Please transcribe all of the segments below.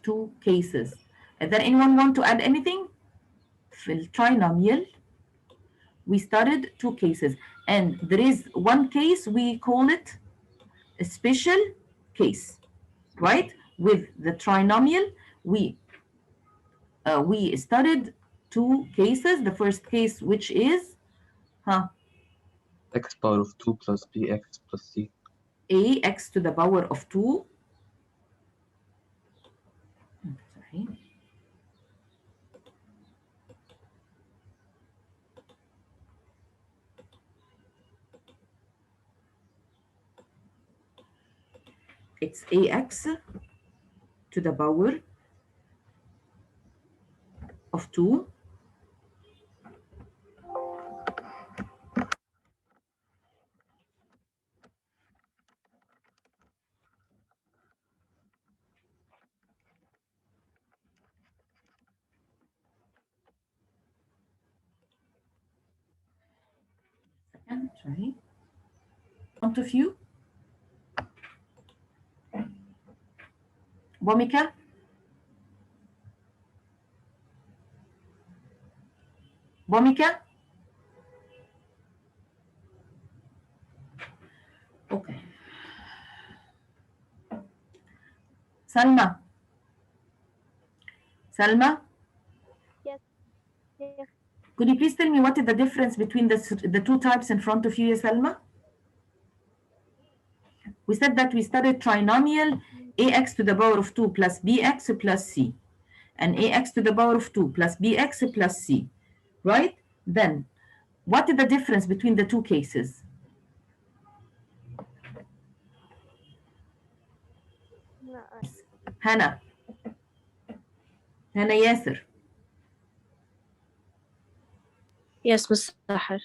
two cases. Is there anyone want to add anything? في الترينوميال we studied two cases, and there is one case we call it a special case, right? With the trinomial, we studied two cases. The first case, which is x power of 2 plus bx plus c. ax to the power of 2. Sorry. It's ax to the power of 2 second, sorry, front of you. Bomika? Bomika? Okay. Salma? Salma? Yes. Yes. Could you please tell me what is the difference between the two types in front of you, Salma? We said that we studied trinomial ax to the power of 2 plus bx plus c, and ax to the power of 2 plus bx plus c, right? Then, what is the difference between the two cases? No, Hannah Yasser. Yes, Mr. Sahar.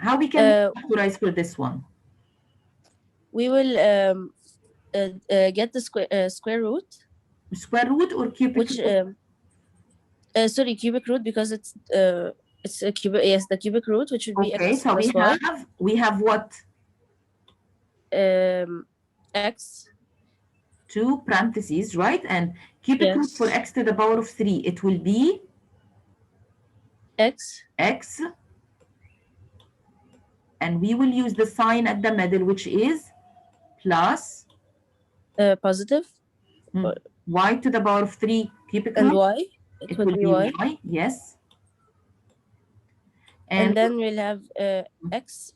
How we can factorize for this one? We will get the square root. Square root or cubic root? Sorry, cubic root, because it's a cubic. Yes, the cubic root, which would be okay, x so plus y. we have what? X. 2 parentheses, right? And cubic root for x to the power of 3, it will be x. And we will use the sign at the middle, which is plus positive. Y to the power of 3 cubic and root. Y. It will be y. Yes. And then we'll have x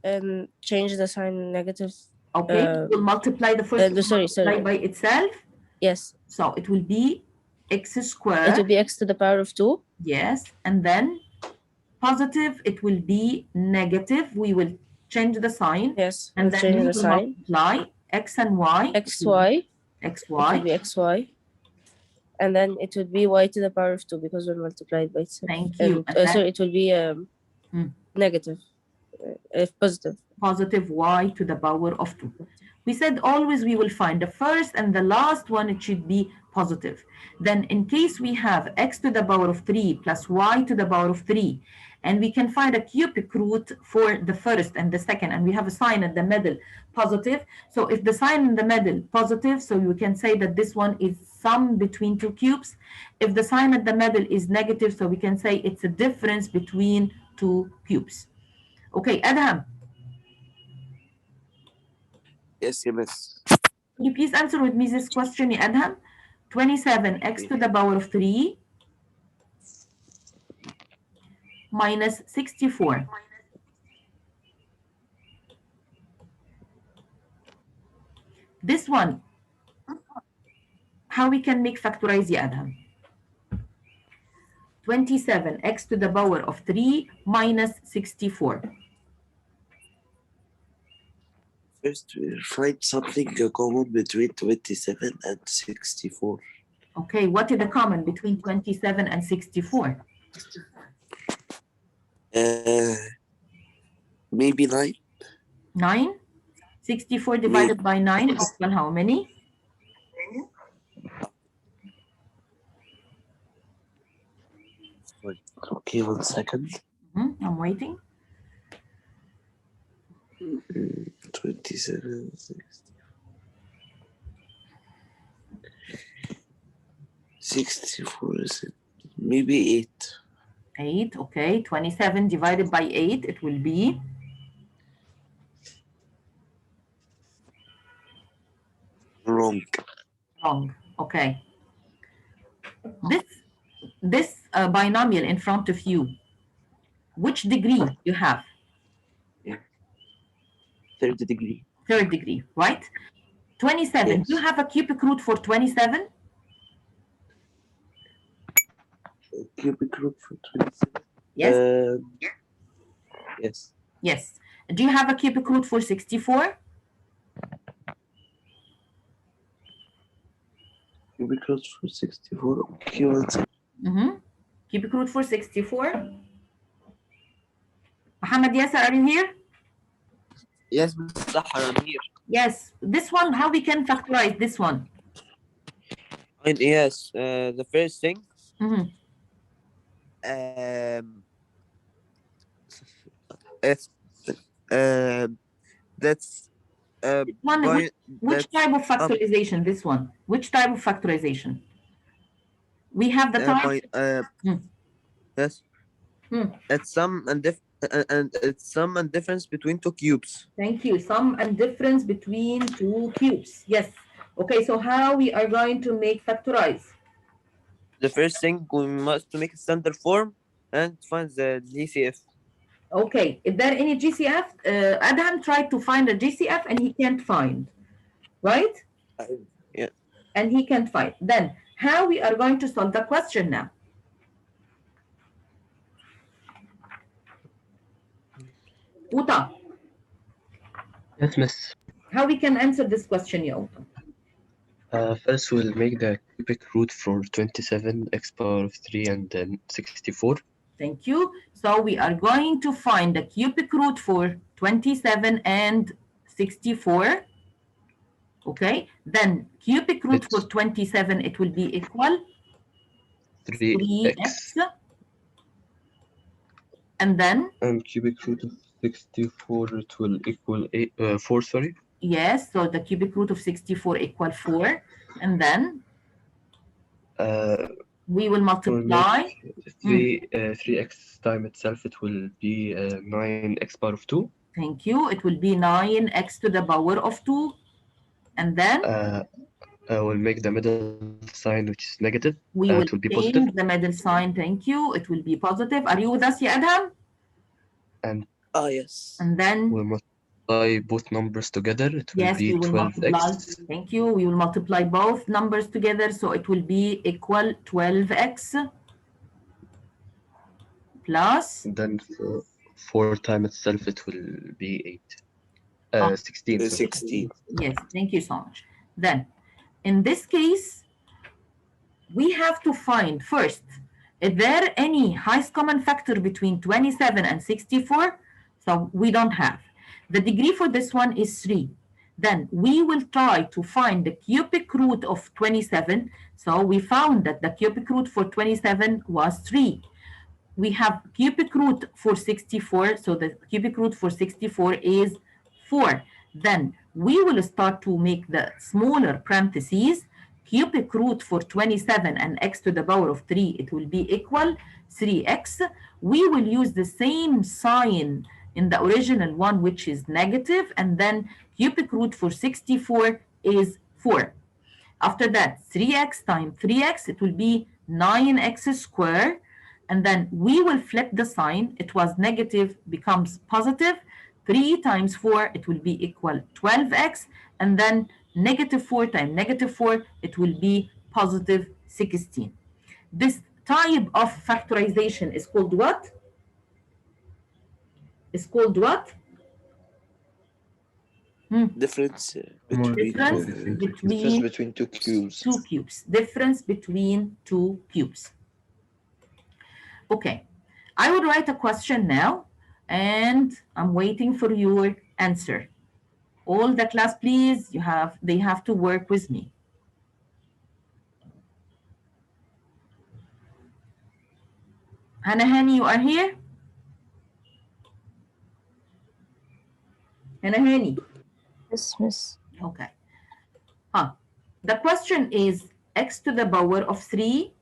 and change the sign negative. Okay, we'll multiply the first sorry. by itself. Yes. So it will be x squared. It will be x to the power of 2. Yes. And then positive, it will be negative. We will change the sign. Yes. And then we will multiply x and y. xy. xy. It will be xy. And then it would be y to the power of 2 because we multiplied by itself. Thank you. And, so it will be negative, positive. Positive y to the power of 2. We said always we will find the first and the last one, it should be positive. Then in case we have x to the power of 3 plus y to the power of 3, and we can find a cubic root for the first and the second, and we have a sign at the middle, positive. So if the sign in the middle, positive, so you can say that this one is sum between two cubes. If the sign at the middle is negative, so we can say it's a difference between two cubes. Okay, Adham. Yes, miss. Could you please answer with me this question, Adham? 27x to the power of 3 minus 64. This one, how we can make factorize, Adham? 27x to the power of 3 minus 64. First, we'll find something common between 27 and 64. Okay, what is the common between 27 and 64? Maybe 9. 9? 64 divided by 9 is how many? Okay, 1 second. I'm waiting. 27, 60. 64 is maybe 8. 8, okay. 27 divided by 8, it will be Wrong. wrong. Okay. This binomial in front of you, which degree you have? Third degree. Third degree, right? 27. Yes. Do you have a cubic root for 27? Cubic root for 27. Yes. Yes. Yes. Do you have a cubic root for 64? Cubic root for 64. Okay, one second. Cubic root for 64. Muhammad Yasser, are you here? Yes, Mr. I'm here. Yes. This one, how we can factorize this one? And yes, the first thing, Mhm. it's that's One, by which that's type of factorization? This one. Which type of factorization? We have the type. by yes, Hmm. it's sum and it's sum and difference between two cubes. Thank you. Sum and difference between two cubes. Yes. Okay, so how we are going to make factorize? The first thing we must make a standard form and find the GCF. Okay, is there any GCF? Adam tried to find a GCF and he can't find, right? Yeah. And he can't find. Then how we are going to solve the question now? Uta, Yes, miss. how we can answer this question, ya Uta? First, we'll make the cubic root for 27, x power of 3, and then 64. Thank you. So we are going to find the cubic root for 27 and 64. Okay, then cubic root for 27, it will be equal 3x. And then? And cubic root of 64, it will equal 4, sorry. Yes, so the cubic root of 64 equal 4. And then? We will multiply. 3x time itself, it will be 9x power of 2. Thank you. It will be 9x to the power of 2. And then? We'll make the middle sign, which is negative. We It will will be change positive. the middle sign. Thank you. It will be positive. Are you with us, ya Adham? And Yes. And then? we'll multiply both numbers together. It will Yes, be we will 12x. multiply. Thank you. We will multiply both numbers together. So it will be equal 12x plus. And then for 4 time itself, it will be 16. 16. Yes, thank you so much. Then, in this case, we have to find first, is there any highest common factor between 27 and 64? So we don't have. The degree for this one is 3. Then we will try to find the cubic root of 27. So we found that the cubic root for 27 was 3. We have cubic root for 64. So the cubic root for 64 is 4. Then we will start to make the smaller parentheses. Cubic root for 27 and x to the power of 3, it will be equal 3x. We will use the same sign in the original one, which is negative, and then cubic root for 64 is 4. After that, 3x times 3x, it will be 9x squared. And then we will flip the sign. It was negative, becomes positive. 3 times 4, it will be equal 12x. And then negative 4 times negative 4, it will be positive 16. This type of factorization is called what? It's called what? Difference Difference between two cubes. Two cubes. Difference between two cubes. Okay, I would write a question now, and I'm waiting for your answer. All the class, please, they have to work with me. Hanahani, you are here? Hanahani. Yes, miss. Okay. The question is, x to the power of 3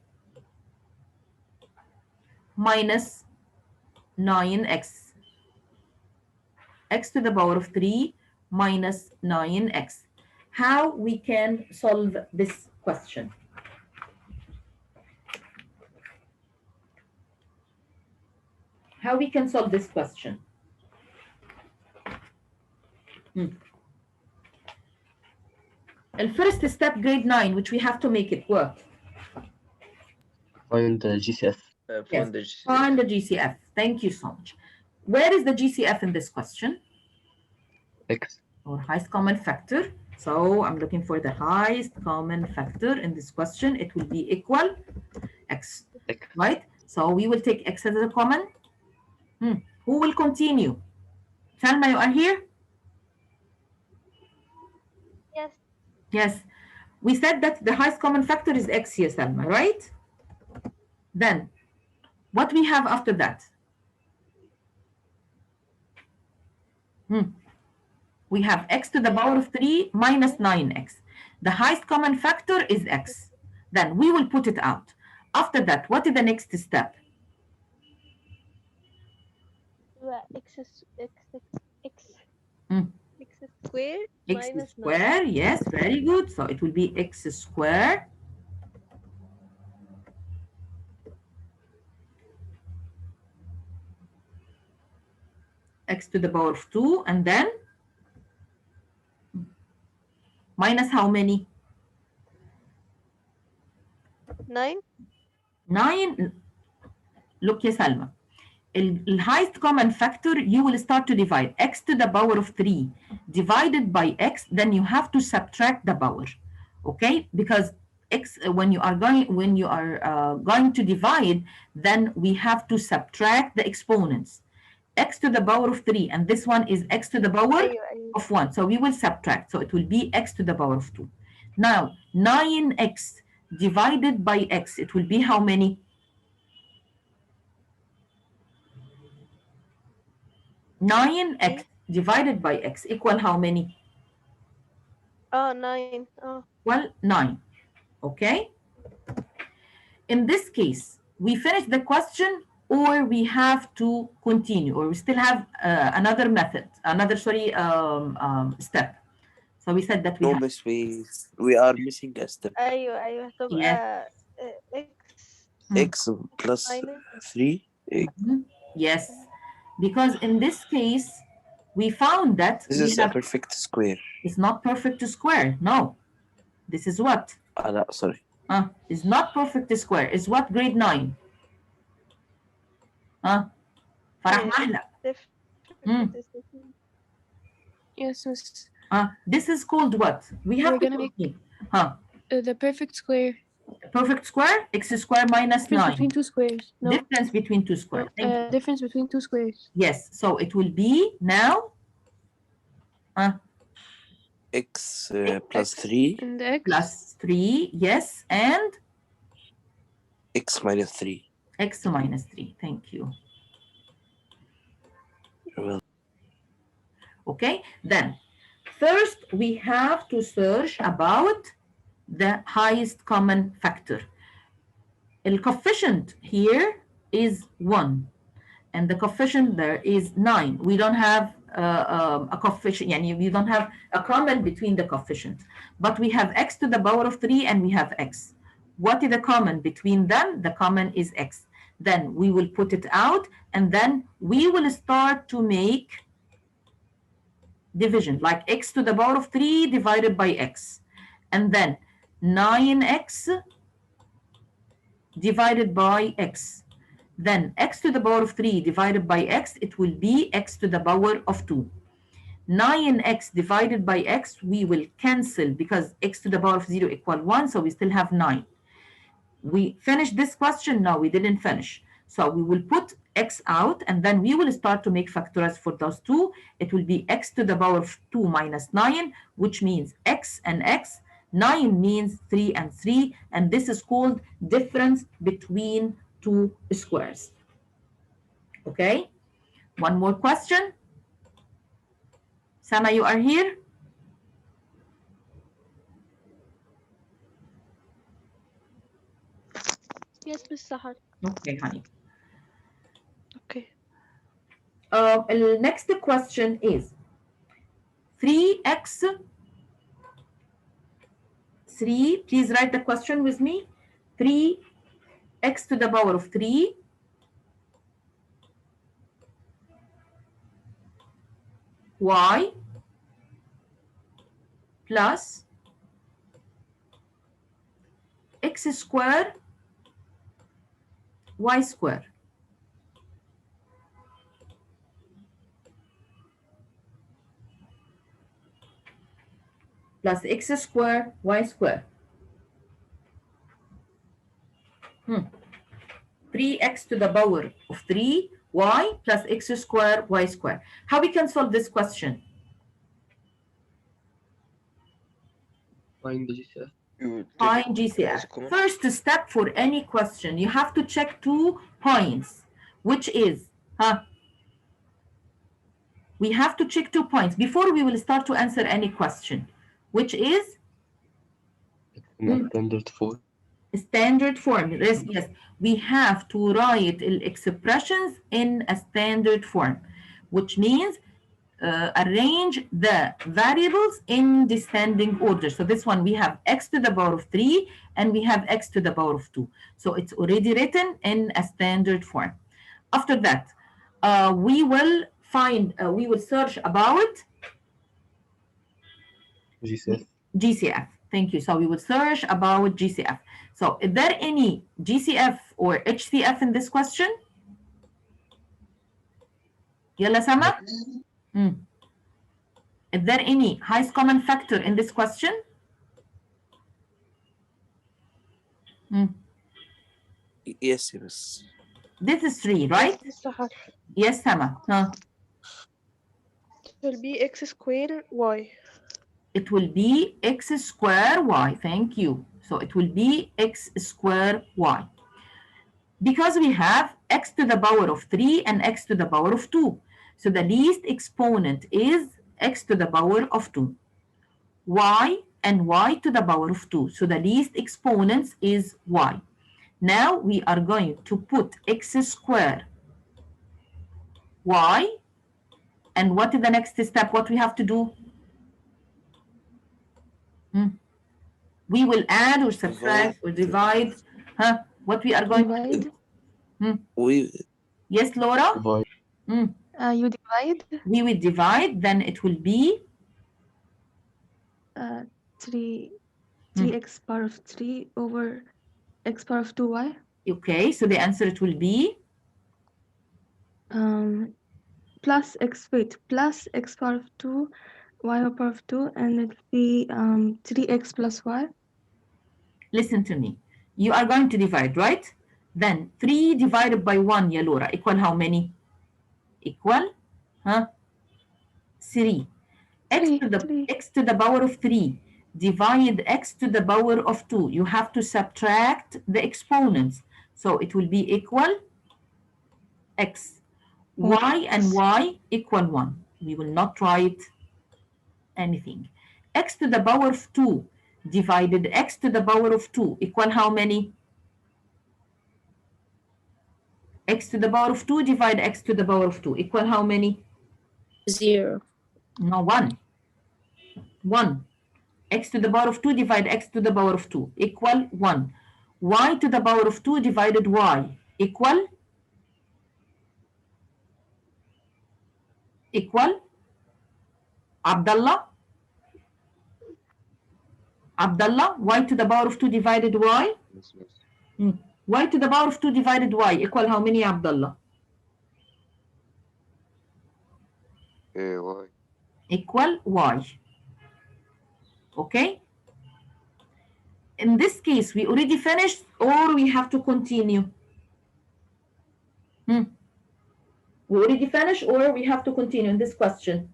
minus 9x. X to the power of 3 minus 9x. How we can solve this question? How we can solve this question? The first step, grade 9, which we have to make it work. Find the GCF. Yes, find the GCF. Thank you so much. Where is the GCF in this question? X. Or highest common factor. So I'm looking for the highest common factor in this question. It will be equal x, right? So we will take x as a common. Who will continue? Salma, you are here? Yes. Yes. We said that the highest common factor is x here, Salma, right? Then what we have after that? We have x to the power of 3 minus 9x. The highest common factor is x. Then we will put it out. After that, what is the next step? X squared X minus 9. square, yes, very good. So it will be x square x to the power of 2, and then minus how many? 9. 9. Look يا سلمى, the highest common factor, you will start to divide x to the power of 3 divided by x, then you have to subtract the power, okay? Because x, when you are going to divide, then we have to subtract the exponents. X to the power of 3, and this one is x to the power of 1. So we will subtract. So it will be x to the power of 2. Now, 9x divided by x, it will be how many? 9x divided by x equal how many? 9. Well, 9. Okay? In this case, we finish the question, or we have to continue, or we still have another method, step. So we said that we No, have. miss, we are missing a step. أيوة Yes. X plus minus 3. Yes, because in this case, we found that This we is have, a perfect square. it's not perfect square. No, this is what? No, sorry. It's not perfect square. It's what, grade 9? فرح محلى. Yes, miss. This is called what? We have We're to gonna make the perfect square. perfect square, x square minus Difference 9. between two squares. No. Difference between two squares. No, difference between two squares. Yes, so it will be now X plus 3. And x plus 3, yes, and X minus 3. x minus 3. Thank you. Well, Okay, then first we have to search about the highest common factor. The coefficient here is 1, and the coefficient there is 9. We don't have a coefficient, we don't have a common between the coefficients, but we have x to the power of 3 and we have x. What is the common between them? The common is x. Then we will put it out, and then we will start to make division, like x to the power of 3 divided by x, and then 9x divided by x. Then x to the power of 3 divided by x, it will be x to the power of 2. 9x divided by x, we will cancel because x to the power of 0 equal 1, so we still have 9. We finished this question? No, we didn't finish. So we will put x out, and then we will start to make factorize for those two. It will be x to the power of 2 minus 9, which means x and x. 9 means 3 and 3, and this is called difference between two squares. Okay, one more question. Sama, you are here? Yes, Miss Sahar. Okay, honey. Okay. The next question is 3x 3. Please write the question with me. 3x to the power of 3 y plus x square y square. Plus x square y square. 3x to the power of 3 y plus x square y square. How we can solve this question? Find the GCF. You Find take as GCF. a common. First step for any question, you have to check 2 points, which is, we have to check 2 points before we will start to answer any question, which is Standard form. standard form. Yes, yes. We have to write expressions in a standard form, which means arrange the variables in descending order. So this one we have x to the power of 3 and we have x to the power of 2. So it's already written in a standard form. After that, we will search about GCF. GCF. Thank you. So we will search about GCF. So is there any GCF or HCF in this question? Yalla Sama? Is there any highest common factor in this question? Yes, yes. This is 3, right? Yes, Miss Sahar. Yes, Sama. It will be x square y. It will be x square y. Thank you. So it will be x square y. Because we have x to the power of 3 and x to the power of 2. So the least exponent is x to the power of 2. Y and y to the power of 2. So the least exponents is y. Now we are going to put x square y. And what is the next step? What we have to do? We will add or subtract or divide. What we are going to do? We Yes, Laura? Divide. You divide We will divide, then it will be 3x power of 3 over x power of 2y. okay. So the answer it will be Plus x power of 2 y power of 2, and it'll be 3x plus y. listen to me. You are going to divide, right? Then 3 divided by 1, ya Laura, equal how many? Equal 3. X to the power of 3 divide x to the power of 2. You have to subtract the exponents. So it will be equal x. Y and y equal 1. We will not write anything. X to the power of 2 divided x to the power of 2 equal how many? X to the power of 2 divide x to the power of 2 equal how many? 0. No, 1. 1. X to the power of 2 divide x to the power of 2 equal 1. Y to the power of 2 divided y equal Abdullah. Abdullah, y to the power of 2 divided y? Y to the power of 2 divided y equal how many, Abdullah? y. Equal y. Okay? In this case, we already finished or we have to continue? We already finished or we have to continue in this question?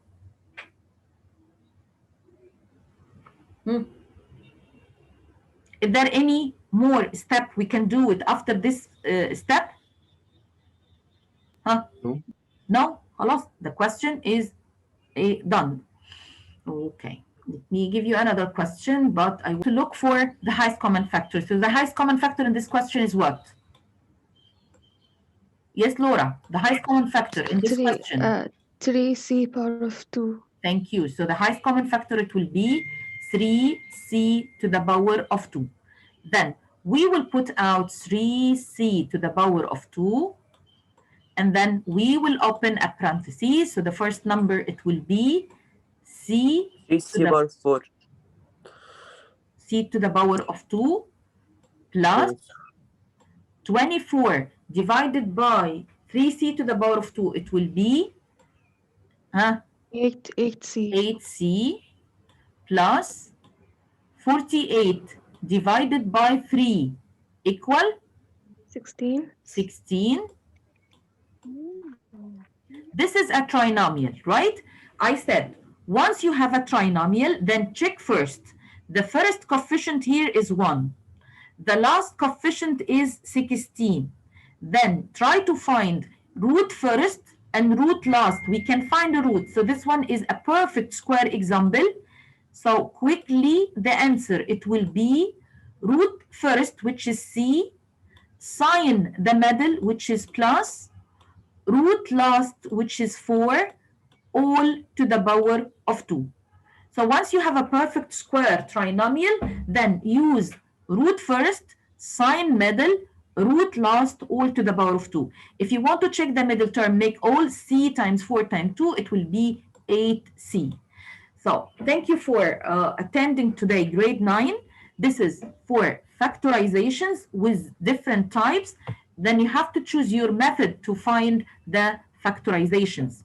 Is there any more step we can do it after this step? No. No? خلاص, the question is done. Okay, let me give you another question, but I want to look for the highest common factor. So the highest common factor in this question is what? Yes, Laura, the highest common factor in this 3, question. 3c power of 2. Thank you. So the highest common factor, it will be 3c to the power of 2. Then we will put out 3c to the power of 2, and then we will open a parenthesis. So the first number, it will be c to 3c the power 4. c to the power of 2 plus 24 divided by 3c to the power of 2. It will be 8c. 8c plus 48 divided by 3 equal 16. 16. This is a trinomial, right? I said, once you have a trinomial, then check first. The first coefficient here is 1. The last coefficient is 16. Then try to find root first and root last. We can find a root. So this one is a perfect square example. So quickly, the answer, it will be root first, which is c, sine the middle, which is plus, root last, which is 4, all to the power of 2. So once you have a perfect square trinomial, then use root first, sine middle, root last, all to the power of 2. If you want to check the middle term, make all c times 4 times 2, it will be 8c. So thank you for attending today grade 9. This is for factorizations with different types. Then you have to choose your method to find the factorizations.